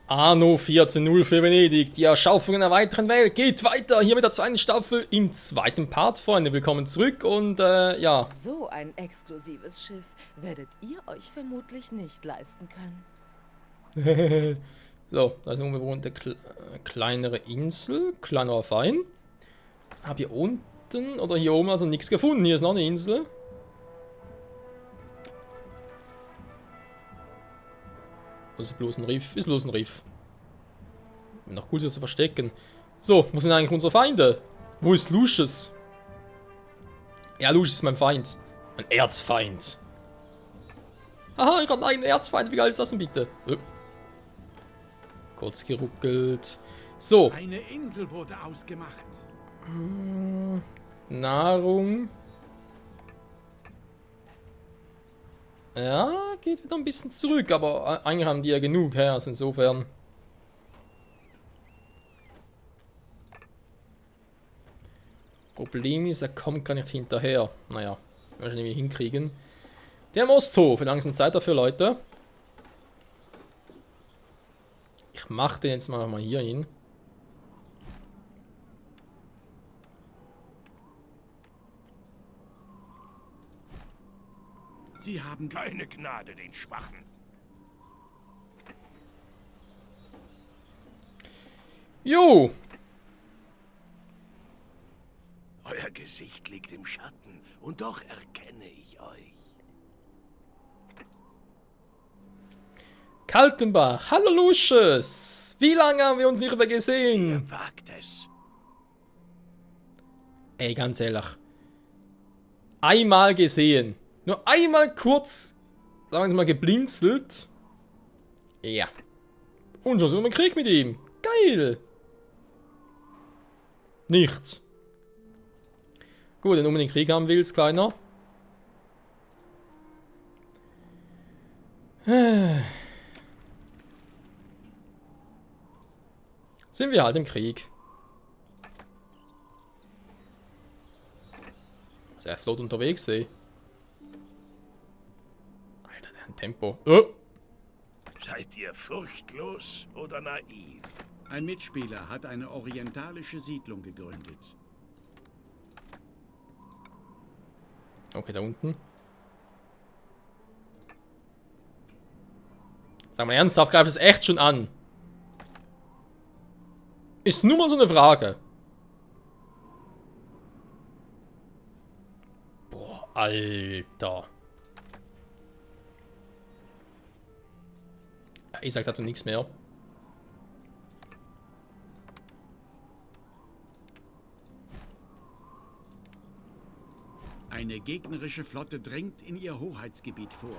Anno 14.0 für Venedig. Die Erschaffung einer weiteren Welt geht weiter. Hier mit der zweiten Staffel im zweiten Part, Freunde. Willkommen zurück und ja. So ein exklusives Schiff werdet ihr euch vermutlich nicht leisten können. So, da ist eine unbewohnte kleinere Insel. Kleiner Fein. Hab hier unten oder hier oben also nichts gefunden. Hier ist noch eine Insel. Das ist bloß ein Riff. Ist bloß ein Riff. Noch cool, sich zu verstecken. So, wo sind eigentlich unsere Feinde? Wo ist Lucius? Ja, Lucius ist mein Feind. Mein Erzfeind. Aha, ich habe einen eigenen Erzfeind. Wie geil ist das denn bitte? Kurz geruckelt. So. Eine Insel wurde ausgemacht. Nahrung. Ja, geht wieder ein bisschen zurück, aber eigentlich haben die ja genug, ja, also insofern. Problem ist, er kommt gar nicht hinterher. Naja, wir schon irgendwie hinkriegen. Der Mosthof, wie lange ist denn Zeit dafür, Leute? Ich mach den jetzt mal hier hin. Sie haben keine Gnade den Schwachen. Jo! Euer Gesicht liegt im Schatten und doch erkenne ich euch. Kaltenbach, hallo Lucius! Wie lange haben wir uns nicht mehr gesehen? Ihr wagt es. Ey, ganz ehrlich. Einmal gesehen. Nur einmal kurz, sagen wir mal, geblinzelt. Ja. Und schon sind wir im Krieg mit ihm. Geil. Nichts. Gut, wenn du unbedingt Krieg haben willst, Kleiner. Sind wir halt im Krieg. Sehr flott unterwegs, ey. Alter, der hat ein Tempo. Oh. Seid ihr furchtlos oder naiv? Ein Mitspieler hat eine orientalische Siedlung gegründet. Okay, da unten. Sag mal ernsthaft, greift es echt schon an? Ist nur mal so eine Frage. Boah, Alter. Ja, ich sag dazu nichts mehr. Eine gegnerische Flotte dringt in ihr Hoheitsgebiet vor.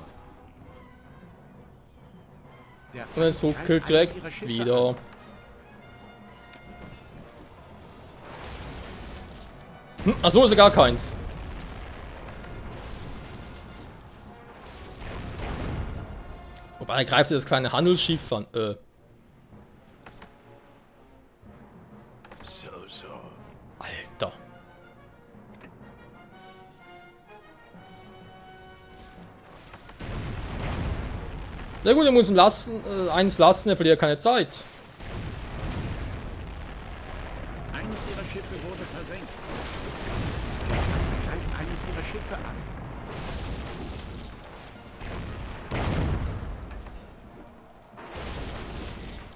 Der Und es ruckelt direkt wieder. Achso, ist ja gar keins. Wobei, er greift das kleine Handelsschiff an. So. Alter. Na gut, er muss ihn lassen, eins lassen, er verliert keine Zeit. Eines ihrer Schiffe wurde versenkt. Greift eines ihrer Schiffe an.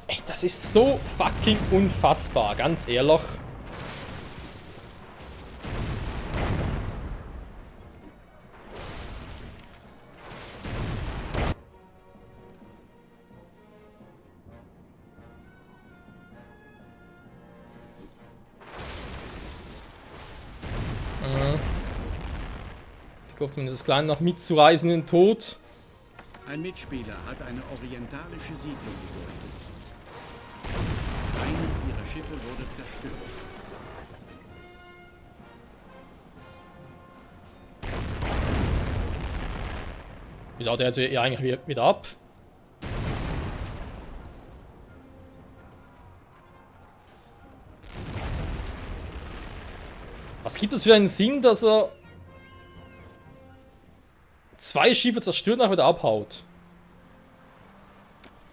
Ey, das ist so fucking unfassbar, ganz ehrlich. Ich hoffe zumindest das Kleine noch mitzureisen in den Tod. Ein Mitspieler hat eine orientalische Siedlung gegründet. Eines ihrer Schiffe wurde zerstört. Wie haut er jetzt hier eigentlich wieder ab? Was gibt es für einen Sinn, dass er zwei Schiffe zerstört und nachher wieder abhaut?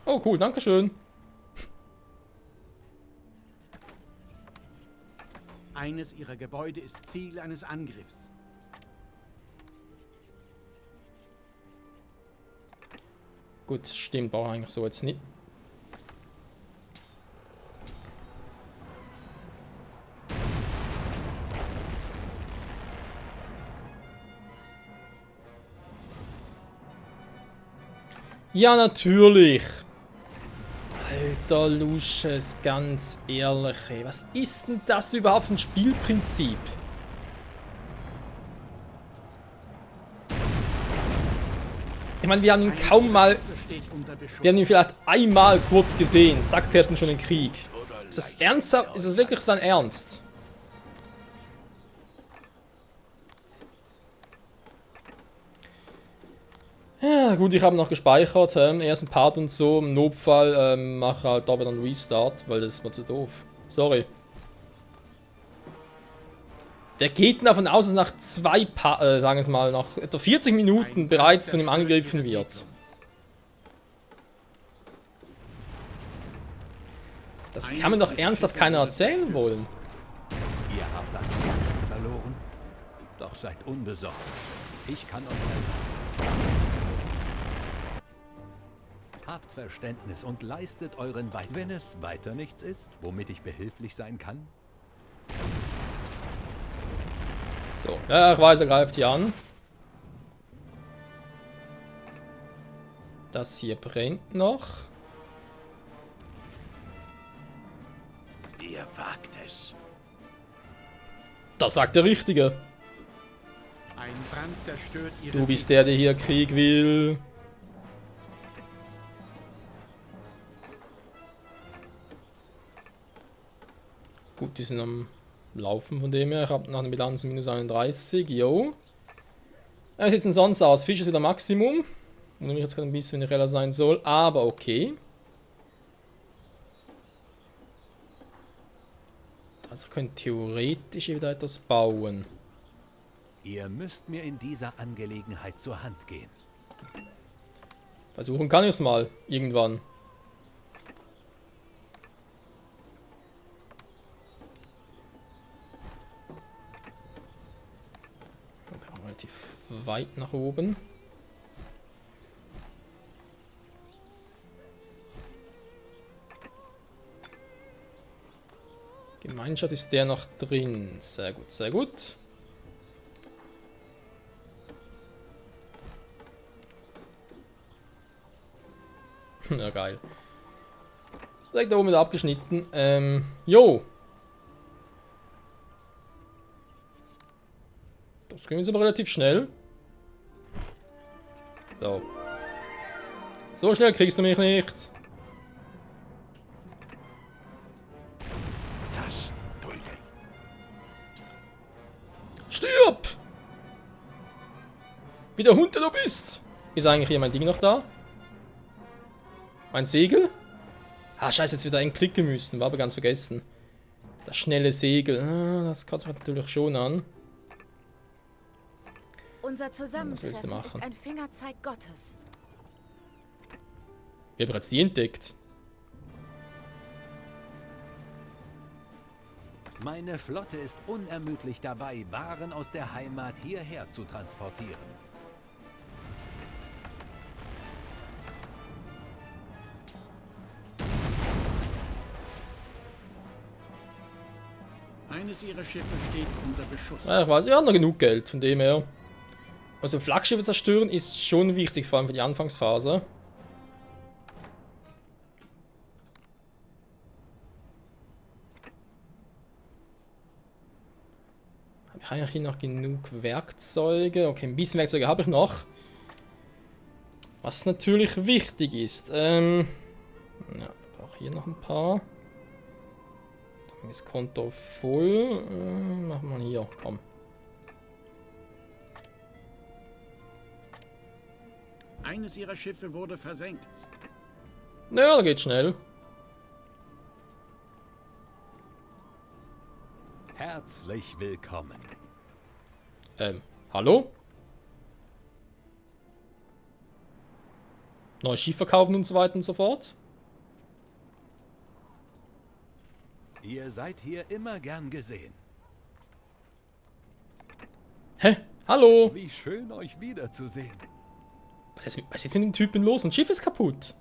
Oh cool, dankeschön. Eines ihrer Gebäude ist Ziel eines Angriffs. Gut, stimmt, brauche ich eigentlich so jetzt nicht. Ja, natürlich. Alter Lusches, ganz ehrlich, ey. Was ist denn das überhaupt für ein Spielprinzip? Ich meine, wir haben ihn kaum mal... Wir haben ihn vielleicht einmal kurz gesehen. Zack, wir hatten schon den Krieg. Ist das ernsthaft? Ist das wirklich sein Ernst? Ja, gut, ich habe noch gespeichert, ersten Part und so. Im Notfall mache halt da wieder einen Restart, weil das ist mir zu doof. Sorry. Wer geht denn davon aus, dass nach sagen wir es mal, nach etwa 40 Minuten bereits von ihm angegriffen wird? Das kann mir doch ernsthaft keiner erzählen wollen. Ihr habt das Schiff verloren? Doch seid unbesorgt. Ich kann euch helfen. Habt Verständnis und leistet euren Beitrag. Wenn es weiter nichts ist, womit ich behilflich sein kann. So, ja, ich weiß, er greift hier an. Das hier brennt noch. Ihr wagt es. Das sagt der Richtige. Ein Brand zerstört ihre Du bist der hier Krieg will. Gut, die sind am Laufen von dem her. Ich habe nach einer Bilanz minus 31. Jo. Wie sieht es denn sonst aus? Fisch ist wieder Maximum. Und nämlich jetzt gerade ein bisschen genereller sein soll. Aber okay. Also könnt theoretisch wieder etwas bauen. Ihr müsst mir in dieser Angelegenheit zur Hand gehen. Versuchen kann ich es mal. Irgendwann. Relativ weit nach oben. Gemeinschaft ist der noch drin. Sehr gut, sehr gut. Ja, geil. Direkt da oben wieder abgeschnitten. Jo. Das ging jetzt aber relativ schnell. So. So schnell kriegst du mich nicht. Das dulde ich. Stirb! Wie der Hund, der du bist. Ist eigentlich hier mein Ding noch da? Mein Segel? Ah, scheiße, jetzt wieder einklicken müssen. War aber ganz vergessen. Das schnelle Segel. Ah, das kotzt mich natürlich schon an. Unser Was willst du Zusammentreffen ist machen? ein Fingerzeig Gottes. Wir haben bereits die entdeckt. Meine Flotte ist unermüdlich dabei, Waren aus der Heimat hierher zu transportieren. Eines ihrer Schiffe steht unter Beschuss. Ja, ich weiß, ich habe noch genug Geld, von dem her. Also Flaggschiffe zerstören ist schon wichtig, vor allem für die Anfangsphase. Habe ich eigentlich hier noch genug Werkzeuge? Okay, ein bisschen Werkzeuge habe ich noch. Was natürlich wichtig ist. Ja, ich brauche hier noch ein paar. Das Konto voll. Machen wir hier, komm. Eines ihrer Schiffe wurde versenkt. Naja, geht schnell. Herzlich willkommen. Hallo? Neues Schiff verkaufen und so weiter und so fort. Ihr seid hier immer gern gesehen. Hä? Hallo? Wie schön, euch wiederzusehen. Was ist jetzt mit dem Typen los? Ein Schiff ist kaputt.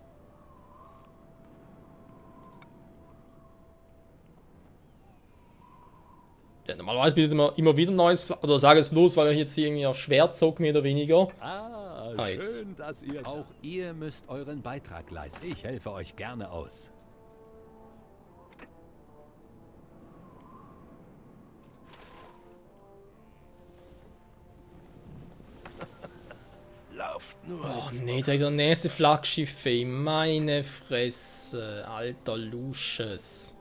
Ja, normalerweise bietet man immer wieder neues, oder sage es bloß, weil ich jetzt irgendwie auf Schwert zog, mehr oder weniger. Jetzt. Schön, dass ihr... Auch ihr müsst euren Beitrag leisten. Ich helfe euch gerne aus. Lauft nur. Oh nee, der nächste Flaggschiff, ey. Meine Fresse. Alter Lusches.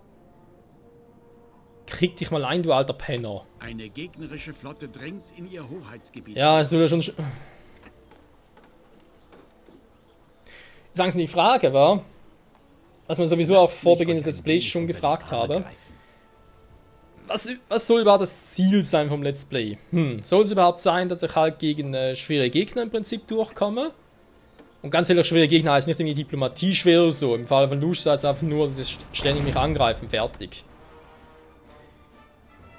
Krieg dich mal ein, du alter Penner. Eine gegnerische Flotte drängt in ihr Hoheitsgebiet. Ja, es tut ja schon... Sagen Sie die Frage, war, was man sowieso auch vor Beginn des Let's Plays schon gefragt habe. Was soll überhaupt das Ziel sein vom Let's Play? Soll es überhaupt sein, dass ich halt gegen schwere Gegner im Prinzip durchkomme? Und ganz ehrlich, schwere Gegner heißt nicht irgendwie Diplomatie schwer oder so. Im Fall von Lusch heißt es einfach nur, dass sie ständig mich angreifen, fertig.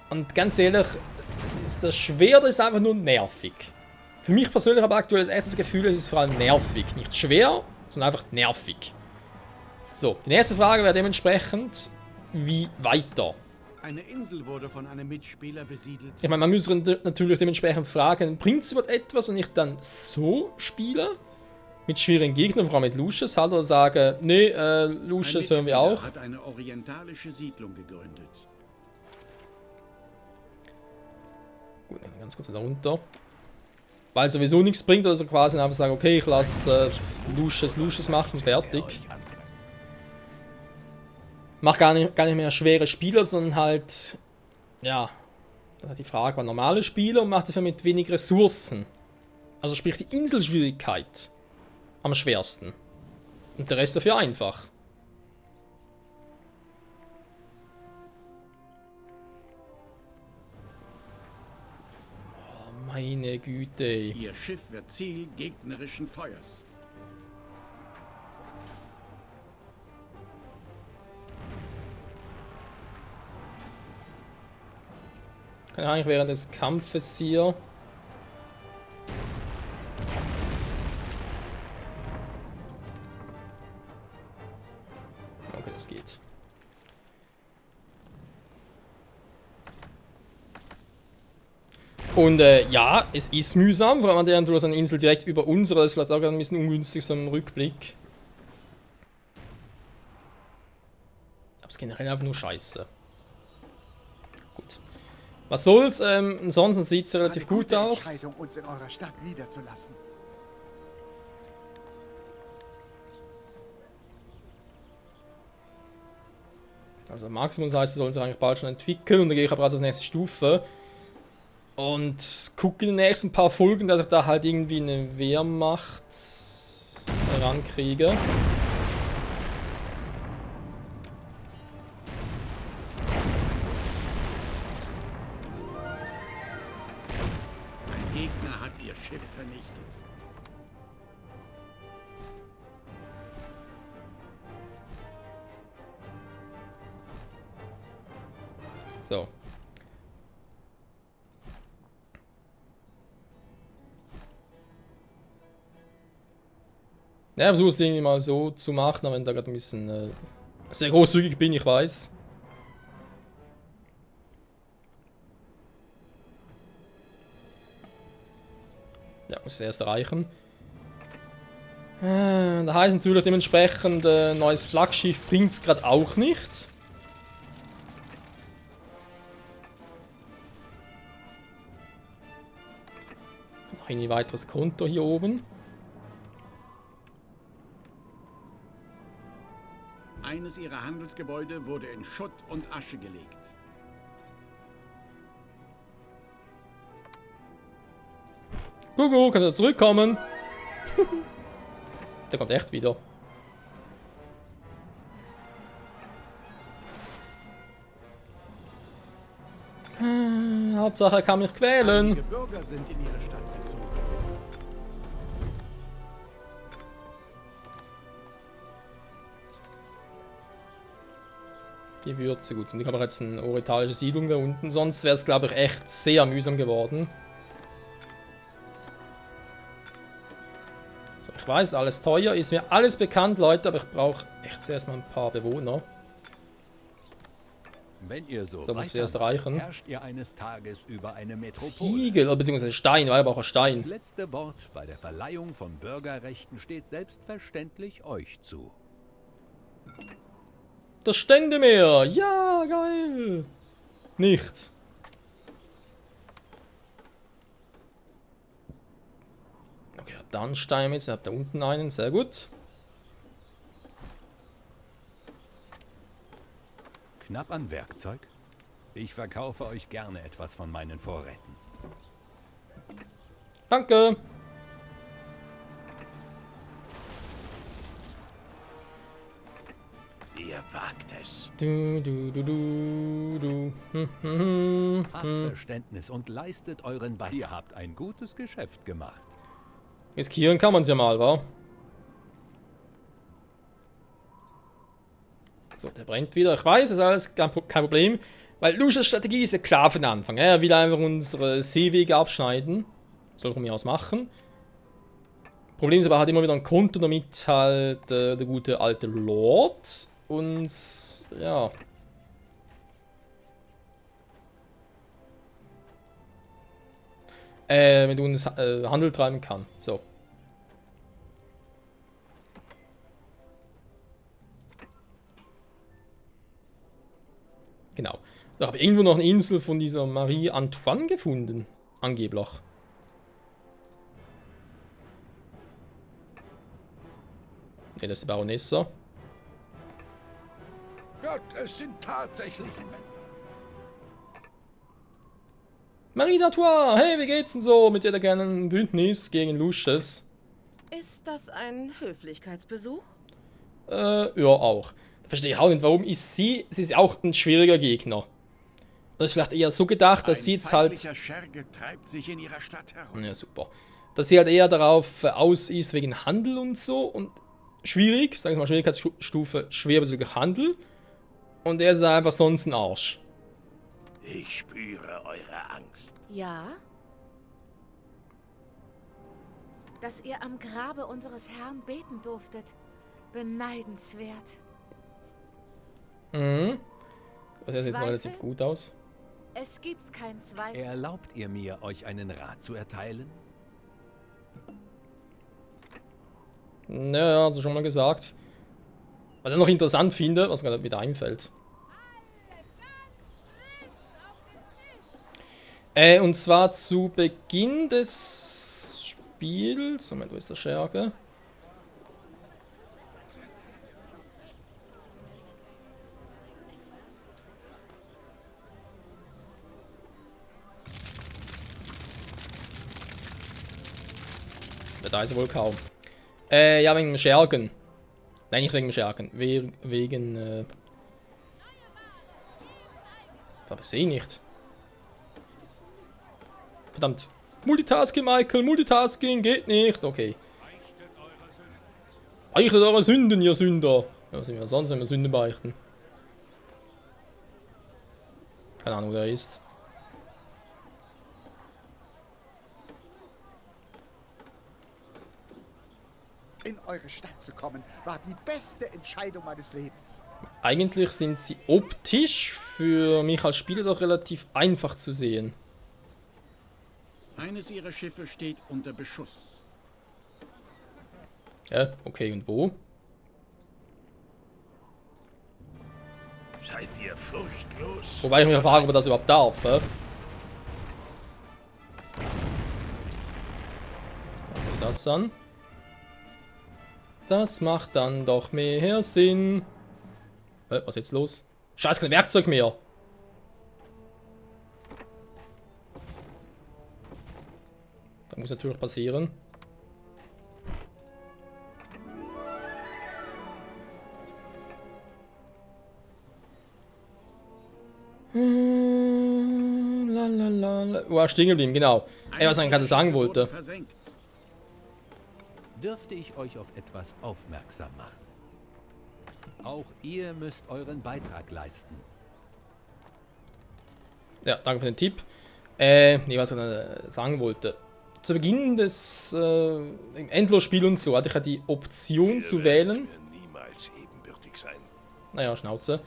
Und ganz ehrlich, ist das schwer oder ist es einfach nur nervig? Für mich persönlich aber aktuell das erste Gefühl, es ist vor allem nervig. Nicht schwer, sondern einfach nervig. So, die nächste Frage wäre dementsprechend, wie weiter? Eine Insel wurde von einem Mitspieler besiedelt. Ich meine, man müsste natürlich dementsprechend fragen, bringt es überhaupt etwas, wenn ich dann so spiele? Mit schwierigen Gegnern, vor allem mit Lucius, halt, oder sagen, nee, Lucius hören wir auch. Hat eine orientalische Siedlung gegründet. Gut, dann ganz kurz wieder runter. Weil es sowieso nichts bringt, also quasi einfach sagen, okay, ich lasse Lucius machen, fertig. Mach gar nicht mehr schwere Spieler, sondern halt, ja, das ist halt die Frage, normale Spieler und macht dafür mit wenig Ressourcen. Also sprich die Inselschwierigkeit am schwersten. Und der Rest dafür einfach. Oh, meine Güte. Ihr Schiff wird Ziel gegnerischen Feuers. Kann ich eigentlich während des Kampfes hier... Okay, das geht. Und ja, es ist mühsam, vor allem an der eine Insel direkt über unsere, das ist vielleicht auch ein bisschen ungünstig, so im Rückblick. Aber es ist generell einfach nur scheiße. Gut. Was soll's, ansonsten sieht es relativ gut aus. Uns in eurer Stadt niederzulassen. Also Maximum heißt, sie sollen sich eigentlich bald schon entwickeln und dann gehe ich aber also auf die nächste Stufe. Und gucke in den nächsten paar Folgen, dass ich da halt irgendwie eine Wehrmacht herankriege. Ein Gegner hat ihr Schiff vernichtet. So. Ja, versuche es irgendwie mal so zu machen, aber wenn da gerade ein bisschen sehr großzügig bin, ich weiß. Ja, muss ich erst erreichen. Da heißt natürlich dementsprechend, neues Flaggschiff bringt es gerade auch nicht. Noch ein weiteres Konto hier oben. Eines ihrer Handelsgebäude wurde in Schutt und Asche gelegt. Gugu, kann er zurückkommen? Der kommt echt wieder. Hauptsache, er kann mich quälen. Einige Bürger sind in ihre Stadt gezogen. Die Würze, gut. Und ich habe jetzt eine orientalische Siedlung da unten. Sonst wäre es, glaube ich, echt sehr mühsam geworden. Ich weiß, alles teuer, ist mir alles bekannt, Leute, aber ich brauche echt zuerst mal ein paar Bewohner. Wenn ihr so So, muss ich erst weitermacht, reichen. herrscht ihr eines Tages über eine Metropole. Ziegel, oder beziehungsweise Stein, weil ich brauche Das Stein. letzte Wort bei der Verleihung von Bürgerrechten steht selbstverständlich euch zu. Das Ständemeer! Ja, geil! Nichts. Okay, dann Stein jetzt. Ihr habt da unten einen, sehr gut. Knapp an Werkzeug? Ich verkaufe euch gerne etwas von meinen Vorräten. Danke! Ihr wagt es. Du. Habt Verständnis und leistet euren Beitrag. Ihr habt ein gutes Geschäft gemacht. Riskieren kann man es ja mal, wa? So, der brennt wieder. Ich weiß, das ist alles kein Problem. Weil Lucius Strategie ist ja klar von Anfang. Er will einfach unsere Seewege abschneiden. Soll von mir aus machen. Problem ist aber, er hat immer wieder ein Konto, damit halt der gute alte Lord uns, ja... mit uns Handel treiben kann. So. Genau. Da habe ich irgendwo noch eine Insel von dieser Marie Antoine gefunden. Angeblich. Ne, das ist die Baronessa. Gott, es sind tatsächlich Marie d'Artois, hey, wie geht's denn so mit der kleinen Bündnis gegen Lucius? Ist das ein Höflichkeitsbesuch? Ja, auch. Da verstehe ich auch nicht, warum ist sie ist auch ein schwieriger Gegner. Das ist vielleicht eher so gedacht, dass sie jetzt halt... feindlicher Scherge treibt sich in ihrer Stadt herum. Ja, super. Dass sie halt eher darauf aus ist wegen Handel und so und schwierig, sagen wir mal Schwierigkeitsstufe schwer bezüglich Handel. Und er ist einfach sonst ein Arsch. Ich spüre eure Angst. Ja? Dass ihr am Grabe unseres Herrn beten durftet. Beneidenswert. Mhm. Das sieht jetzt Zweifel? relativ gut aus. Es gibt keinen Zweifel. Erlaubt ihr mir, euch einen Rat zu erteilen? Naja, also schon mal gesagt. Was ich noch interessant finde, was mir gerade wieder einfällt. Und zwar zu Beginn des Spiels. Moment, wo ist der Scherge? Da ist er wohl kaum. Ja, wegen dem Schergen. Nein, nicht wegen dem Schergen. Wegen, aber ich sehe nicht. Verdammt. Multitasking, Michael. Multitasking geht nicht. Okay. Beichtet eure Sünden, ihr Sünder. Ja, was sind wir sonst, wenn wir Sünden beichten? Keine Ahnung, wo der ist. In eure Stadt zu kommen, war die beste Entscheidung meines Lebens. Eigentlich sind sie optisch für mich als Spieler doch relativ einfach zu sehen. Eines ihrer Schiffe steht unter Beschuss. Ja, okay, und wo? Seid ihr furchtlos? Wobei ich mich frage, ob er das überhaupt darf, hä? Das an. Das macht dann doch mehr Sinn. Was ist jetzt los? Scheiße, kein Werkzeug mehr. Das muss natürlich passieren. Lalalala. Oh, stehen geblieben, genau. Ey, was ich gerade sagen wollte. Versenkt. Dürfte ich euch auf etwas aufmerksam machen? Auch ihr müsst euren Beitrag leisten. Ja, danke für den Tipp. Nee, was ich sagen wollte. zu Beginn des im Endlosspiel und so hatte ich ja die Option zu wählen. Niemals ebenbürtig sein. Naja, Schnauze.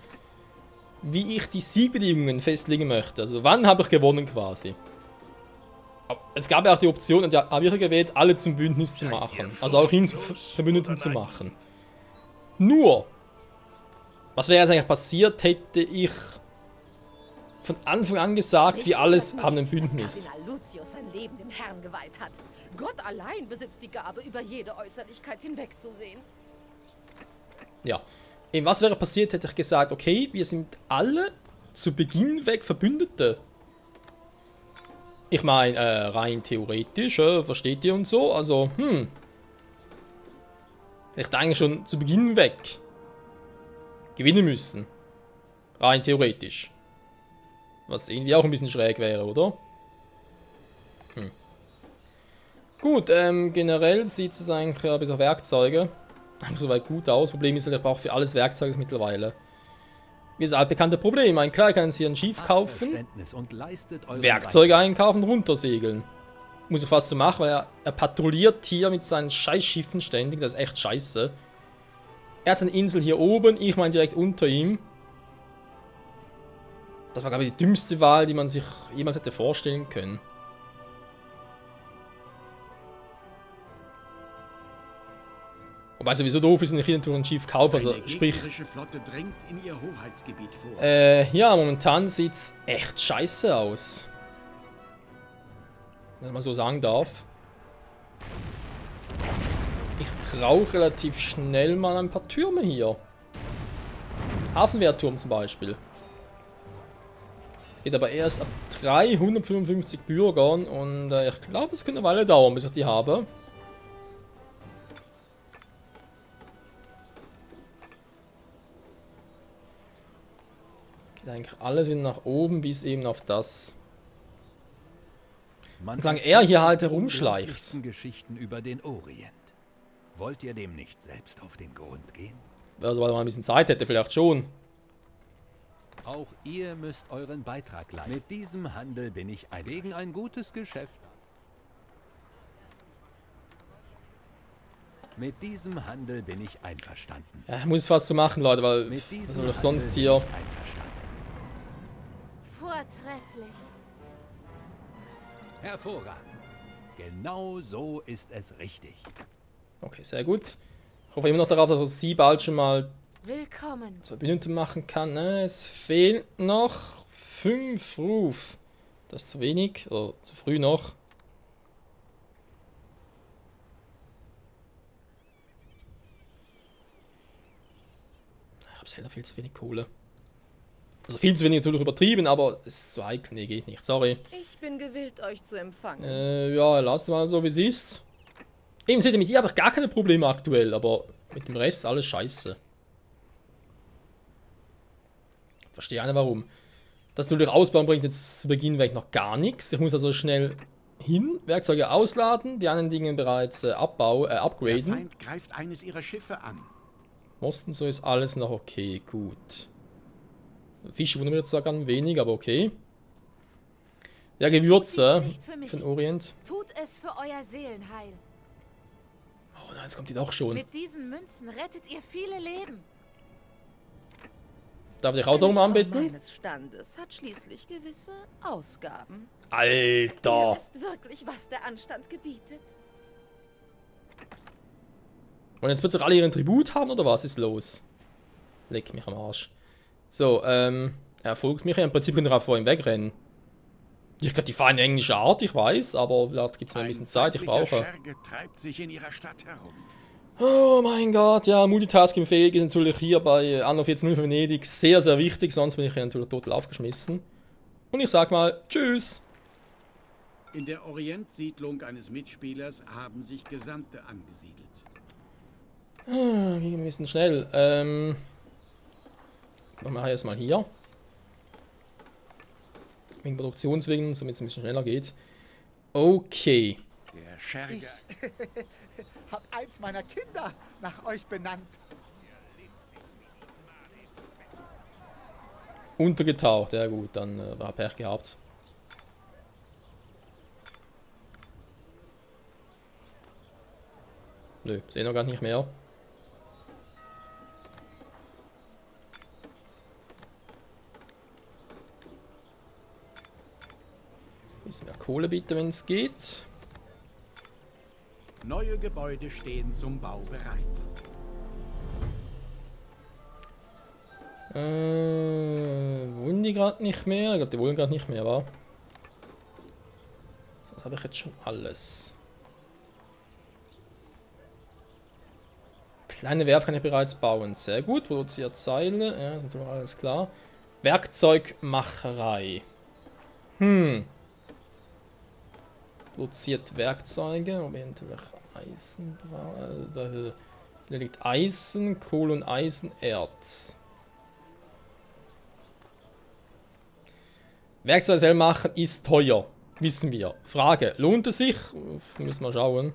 Wie ich die Siegbedingungen festlegen möchte. Also wann habe ich gewonnen quasi. Aber es gab ja auch die Option, und da habe ich gewählt, alle zum Bündnis zu machen. Also auch ihn zu Verbündeten zu machen. Nur, was wäre jetzt eigentlich passiert, hätte ich von Anfang an gesagt, wir alles haben ein Bündnis. Kardinal Lucius sein Leben dem Herrn geweiht hat. Gott allein besitzt die Gabe, über jede Äußerlichkeit hinwegzusehen. Ja. Eben, was wäre passiert, hätte ich gesagt, okay, wir sind alle zu Beginn weg Verbündete. Ich meine, rein theoretisch, versteht ihr und so, also, hätte ich eigentlich schon zu Beginn weg gewinnen müssen. Rein theoretisch. Was irgendwie auch ein bisschen schräg wäre, oder? Gut, generell sieht es eigentlich bis auf Werkzeuge eigentlich soweit gut aus. Problem ist halt, ich brauche für alles Werkzeuge mittlerweile. Wie das altbekannte Problem. Klar, kann Sie ein Schiff kaufen, Werkzeuge einkaufen, runtersegeln. Muss ich fast so machen, weil er patrouilliert hier mit seinen Scheißschiffen ständig. Das ist echt scheiße. Er hat seine Insel hier oben, ich meine direkt unter ihm. Das war, glaube ich, die dümmste Wahl, die man sich jemals hätte vorstellen können. Wobei sowieso doof ist, wenn ich hier natürlich ein Schiff kaufe, also sprich... Flotte drängt in ihr Hoheitsgebiet vor. Ja, momentan sieht's echt scheiße aus. Wenn man so sagen darf. Ich brauche relativ schnell mal ein paar Türme hier. Hafenwehrturm zum Beispiel. Geht aber erst ab 355 Bürgern und ich glaube, das könnte eine Weile dauern, bis ich die habe. Geht eigentlich alles wieder nach oben, bis eben auf das. Und sagen, er hier halt herumschleicht. Geschichten über den Orient. Wollt ihr dem nicht selbst auf den Grund gehen? Also, weil man ein bisschen Zeit hätte, vielleicht schon. Auch ihr müsst euren Beitrag leisten. Mit diesem Handel bin ich wegen ein gutes Geschäft. Mit diesem Handel bin ich einverstanden. Ja, muss fast so machen, Leute, weil was soll ich sonst hier... Vortrefflich. Hervorragend. Genau so ist es richtig. Okay, sehr gut. Ich hoffe immer noch darauf, dass sie bald schon mal Willkommen. zur Verbündeten machen kann. Ne? Es fehlt noch 5 Ruf. Das ist zu wenig, oder zu früh noch. Ich habe selber viel zu wenig Kohle. Also viel zu wenig natürlich übertrieben, aber es ist zu heikel. Nee, geht nicht, sorry. Ich bin gewillt, euch zu empfangen. Ja, lasst mal so, wie es ist. Eben, seht ihr, mit ihr habe ich gar keine Probleme aktuell, aber mit dem Rest ist alles scheiße. Verstehe einer warum. Das natürlich ausbauen bringt jetzt zu Beginn weg noch gar nichts. Ich muss also schnell hin, Werkzeuge ausladen, die anderen Dinge bereits Der upgraden. Feind greift eines ihrer Schiffe an. Mosten, so ist alles noch okay, gut. Fische wundern mir jetzt sogar ein wenig, aber okay. Ja, Gewürze für den Orient. Tut es für euer Seelenheil. Oh nein, jetzt kommt die doch schon. Mit diesen Münzen rettet ihr viele Leben. Darf ich auch darum anbitten? Meines Standes hat schließlich gewisse Ausgaben. Ihr Alter! wisst wirklich, was der Anstand gebietet. Und jetzt plötzlich alle ihren Tribut haben, oder was ist los? Leck mich am Arsch. So, er folgt mich ja. Im Prinzip könnt ihr auch vor ihm wegrennen. Ich glaube, die fahren eine englische Art, ich weiß, aber vielleicht gibt es noch ein bisschen Zeit, ich brauche. Scherge treibt sich in ihrer Stadt herum. Oh mein Gott, ja, Multitasking-fähig ist natürlich hier bei Anno 14.0 für Venedig sehr, sehr wichtig, sonst bin ich ja natürlich total aufgeschmissen. Und ich sag mal, tschüss! In der Orientsiedlung eines Mitspielers haben sich Gesandte angesiedelt. Ging ein bisschen schnell. Machen wir erstmal hier. Wegen Produktionswegen, damit es ein bisschen schneller geht. Okay. Der Scherge. Hab eins meiner Kinder nach euch benannt. Untergetaucht, ja gut, dann war Pech gehabt. Nö, sehen wir gar nicht mehr. Bisschen mehr Kohle bitte, wenn es geht. Neue Gebäude stehen zum Bau bereit. Wollen die gerade nicht mehr? Ich glaube, die wollen gerade nicht mehr, wa? So, das habe ich jetzt schon alles. Kleine Werft kann ich bereits bauen. Sehr gut. Produziert Seile. Ja, das ist natürlich alles klar. Werkzeugmacherei. Produziert Werkzeuge. Ob eventuell Eisen braucht. Da liegt Eisen, Kohle und Eisenerz. Werkzeuge selber machen ist teuer. Wissen wir. Frage: Lohnt es sich? Müssen wir schauen.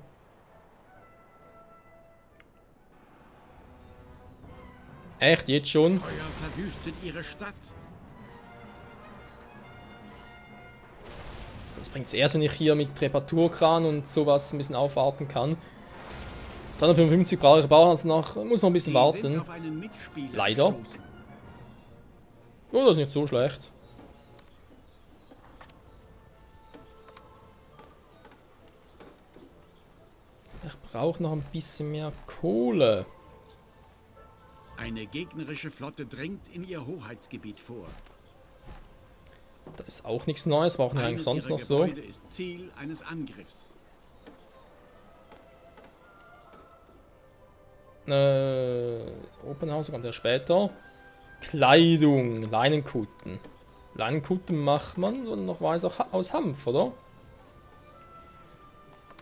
Echt, jetzt schon? Feuer verwüstet ihre Stadt. Das bringt es erst, wenn ich hier mit Reparaturkran und sowas ein bisschen aufwarten kann. 355 brauche ich, also muss noch ein bisschen warten. Leider. Oh, das ist nicht so schlecht. Ich brauche noch ein bisschen mehr Kohle. Eine gegnerische Flotte drängt in ihr Hoheitsgebiet vor. Das ist auch nichts Neues, brauchen wir eigentlich sonst noch so. Gebäude ist Ziel eines Angriffs. Opernhauser kommt ja später. Kleidung, Leinenkutten. Leinenkutten macht man, und noch weiß auch aus Hanf, oder?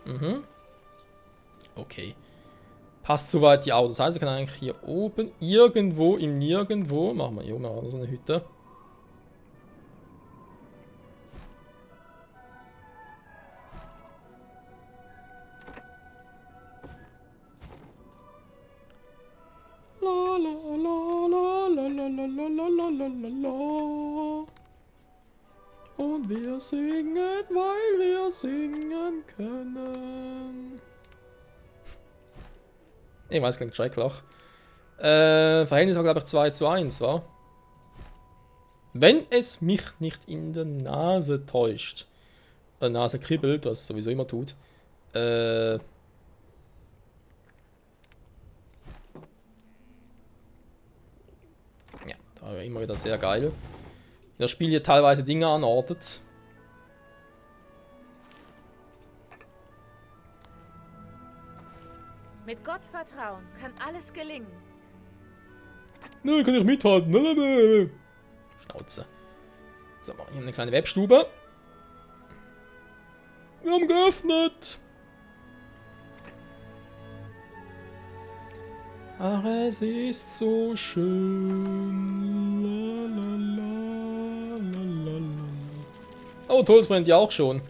Mhm. Okay. Passt soweit die Autos. Das heißt, ich kann eigentlich hier oben irgendwo im Nirgendwo. Machen wir hier oben auch so eine Hütte. La la la la la la la la la la la la. Und wir singen, weil wir singen können. Ich weiß gar nicht, schrecklich. Verhältnis war, glaube ich, 2:1, war? Wenn es mich nicht in der Nase täuscht. Nase kribbelt, was es sowieso immer tut. Ja, da war immer wieder sehr geil. Das Spiel hier teilweise Dinge anordnet. Mit Gott vertrauen kann alles gelingen. Nein, kann ich mithalten. Nein. Schnauze. So, machen wir hier eine kleine Webstube. Wir haben geöffnet. Ach, es ist so schön. Lalalala. Oh, Tolz brennt ja auch schon.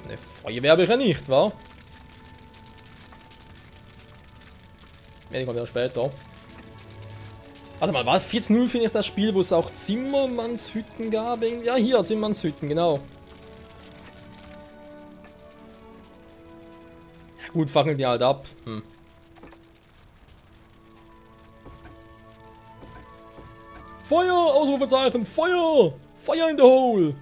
Eine Feuerwehr habe ich ja nicht, wa? Ja, die kommt ja später. Warte mal, war 14:0 finde ich das Spiel, wo es auch Zimmermannshütten gab? Ja, hier, Zimmermannshütten, genau. Ja, gut, fackeln die halt ab. Feuer! Ausrufezeichen! Feuer! Feuer in the hole!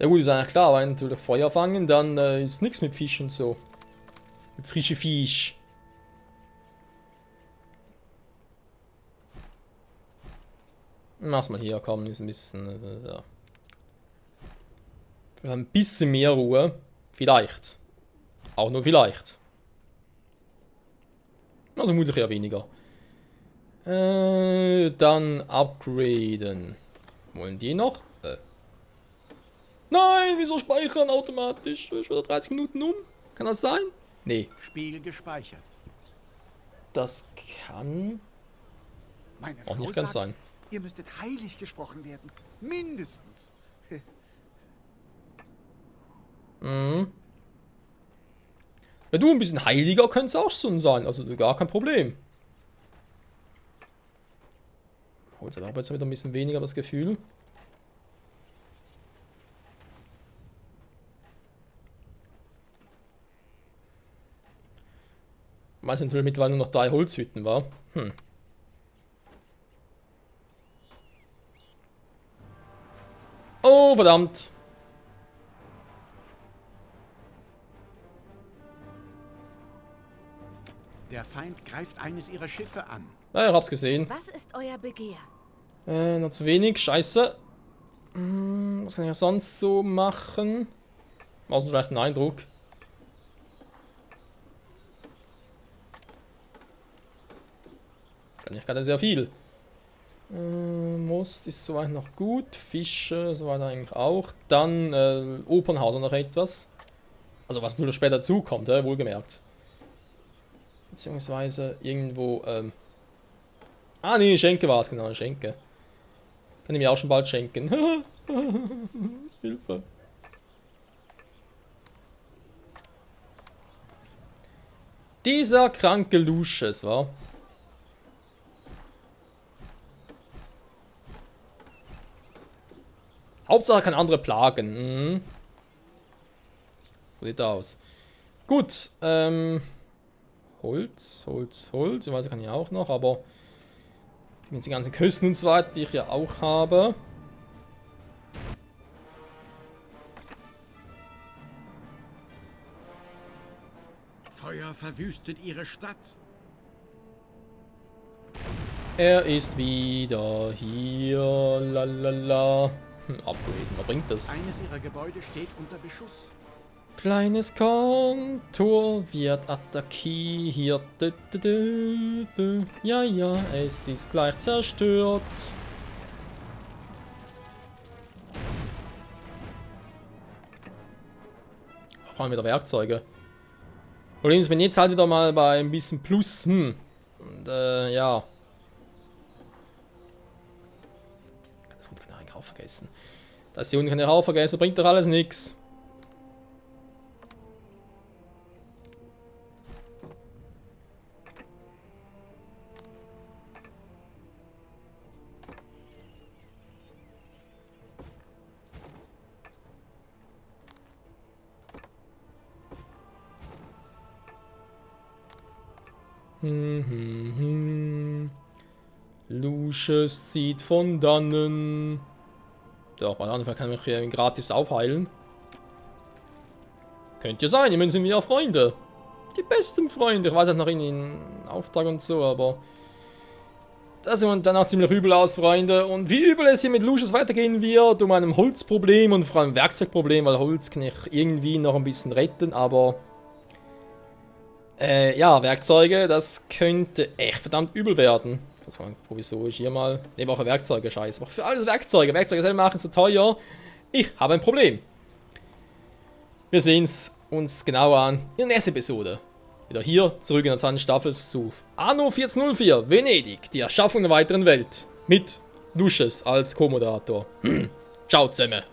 Ja gut, ist eigentlich klar, wenn natürlich Feuer fangen, dann ist nichts mit Fisch und so. Mit frische Fisch. Mach's mal hier, komm, ist ein bisschen, ja. Wir haben ein bisschen mehr Ruhe. Vielleicht. Auch nur vielleicht. Also vermutlich eher weniger. Dann upgraden. Wollen die noch? Nein, wieso speichern automatisch? Ist wieder 30 Minuten um? Kann das sein? Nee. Spiel gespeichert. Das kann Meine auch Frau nicht ganz sagt, sein. ihr müsstet heilig gesprochen werden. Mindestens. Mhm. Ja, du, ein bisschen heiliger könnte es auch schon sein. Also gar kein Problem. Hol Holz hat auch jetzt wieder ein bisschen weniger das Gefühl. Weiß nicht, mittlerweile nur noch 3 Holzhütten war. Oh, verdammt! Der Feind greift eines ihrer Schiffe an. Ja, ich hab's gesehen. Was ist euer Begehr? Noch zu wenig, scheiße. Was kann ich sonst so machen? War so einen schlechten Eindruck. Kann ich gerade sehr viel. Most ist soweit noch gut. Fische, soweit eigentlich auch. Dann Opernhaus noch etwas. Also was nur später zukommt, wohlgemerkt. Beziehungsweise irgendwo, ah nee, Schenke war es, genau, Schenke. Kann ich mir auch schon bald schenken. Hilfe. Dieser kranke Lucius, wa? Hauptsache keine andere plagen. So sieht aus. Gut, Holz. Ich weiß, kann ich auch noch, aber mit den ganzen Küsten und so weiter, die ich ja auch habe. Feuer verwüstet ihre Stadt. Er ist wieder hier. Lalala. Upgraden, was bringt das? Eines ihrer Gebäude steht unter Beschuss. Kleines Kontor wird attackiert. Ja, ja, es ist gleich zerstört. Vor allem wieder Werkzeuge. Problem ist, wenn jetzt halt wieder mal bei ein bisschen Plus, und ja. Das kann ich eigentlich auch vergessen. Das hier unten kann ich auch vergessen, bringt doch alles nichts. Lucius zieht von dannen. Ja, bei anderen kann ich mich gratis aufheilen. Könnte ja sein, immerhin sind wir ja Freunde. Die besten Freunde. Ich weiß halt noch in Auftrag und so, aber das sieht dann auch ziemlich übel aus, Freunde. Und wie übel es hier mit Lucius weitergehen wird, um einem Holzproblem und vor allem Werkzeugproblem, weil Holz kann ich irgendwie noch ein bisschen retten, aber ja, Werkzeuge, das könnte echt verdammt übel werden. Das war provisorisch hier mal. Ne, auch Werkzeuge, scheiße. Aber für alles Werkzeuge. Werkzeuge selber machen so teuer. Ich habe ein Problem. Wir sehen es uns genauer an in der nächsten Episode. Wieder hier, zurück in der zweiten Staffel zu Anno 1404, Venedig, die Erschaffung der weiteren Welt. Mit Lucius als Co-Moderator. Ciao zusammen.